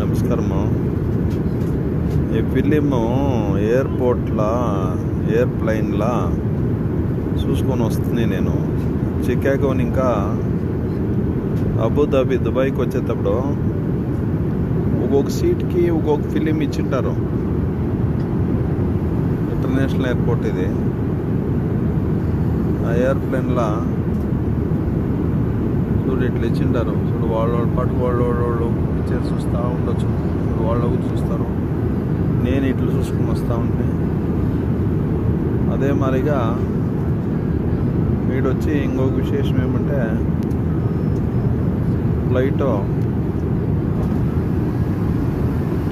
నమస్కారము. ఈ ఫిలిము ఎయిర్ప్లైన్లా చూసుకొని వస్తుంది. నేను చికాగోని ఇంకా అబుదాబి దుబాయ్కి వచ్చేటప్పుడు ఒక్కొక్క సీట్కి ఒక్కొక్క ఫిలిం ఇచ్చింటారు. ఇంటర్నేషనల్ ఎయిర్పోర్ట్ ఇది. ఆ ఎయిర్ప్లైన్లా చూడు ఇట్లా ఇచ్చింటారు. చూడు వాళ్ళ పాటు వాళ్ళు పిక్చర్ చూస్తూ ఉండొచ్చు. వాళ్ళు చూస్తారు, నేను ఇట్లా చూసుకుని వస్తూ ఉంటే అదే మాదిరిగా వీడొచ్చి ఇంకొక విశేషం ఏమంటే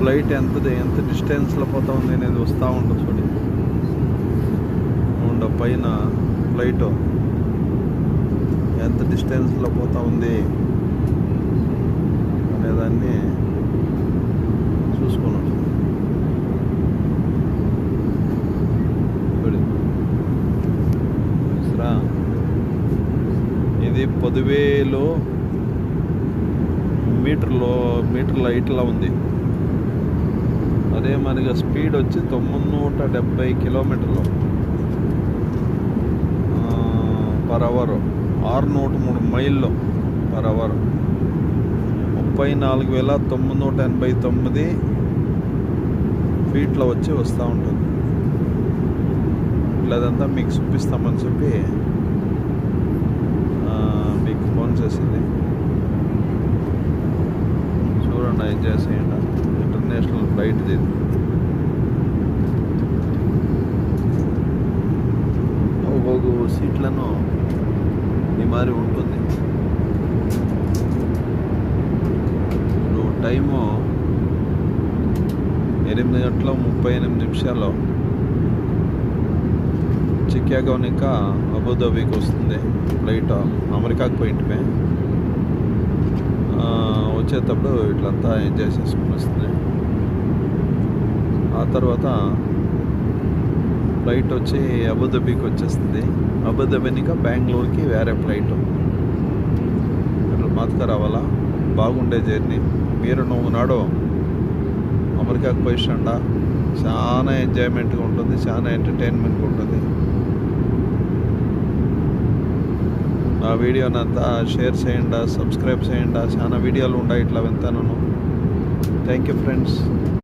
ఫ్లైట్ ఎంత డిస్టెన్స్లో పోతా ఉంది అనేది వస్తూ ఉంటుంది. చూడండి పైన ఫ్లైట్ ఎంత డిస్టెన్స్లో పోతా ఉంది అనేదాన్ని చూసుకున్నాం. చూడండి ఇది 10,000 మీటర్ల హైట్లో ఉంది. అదే మనగా స్పీడ్ వచ్చి 970 కిలోమీటర్లు పర్ అవర్, 603 మైళ్ళు పర్ అవర్, 34,989 ఫీట్లో వచ్చి వస్తూ ఉంటుంది. ఇలాదంతా మీకు చూపిస్తామని చెప్పి మీకు ఫోన్ చేసింది. చూడండి, ఎంజాయ్ చేయండి. ఇంటర్నేషనల్ ఫ్లైట్ ఇది. ఒక్కొక్క సీట్లను ఈ మారి ఉంటుంది. టైము 8:38 చికాగో ఇంకా అబుదాబీకి వస్తుంది ఫ్లైట్. అమెరికాకి పోయింటే వచ్చేటప్పుడు ఇట్లంతా ఎంజాయ్ చేసుకుని వస్తుంది. ఆ తర్వాత ఫ్లైట్ వచ్చి అబుదాబీకి వచ్చేస్తుంది. అబుదాబీ ఇంకా బెంగళూరుకి వేరే ఫ్లైట్. ఇట్లా మాత్రం రావాలా. బాగుండే జర్నీ. నువ్వు నాడు అమెరికాకి పోయిస్టండా చాలా ఎంజాయ్మెంట్గా ఉంటుంది, చాలా ఎంటర్టైన్మెంట్గా ఉంటుంది. ఆ వీడియోనంతా షేర్ చేయండి, సబ్స్క్రైబ్ చేయండి. చాలా వీడియోలు ఉన్నాయి ఇట్లా వింటాను. Thank you friends.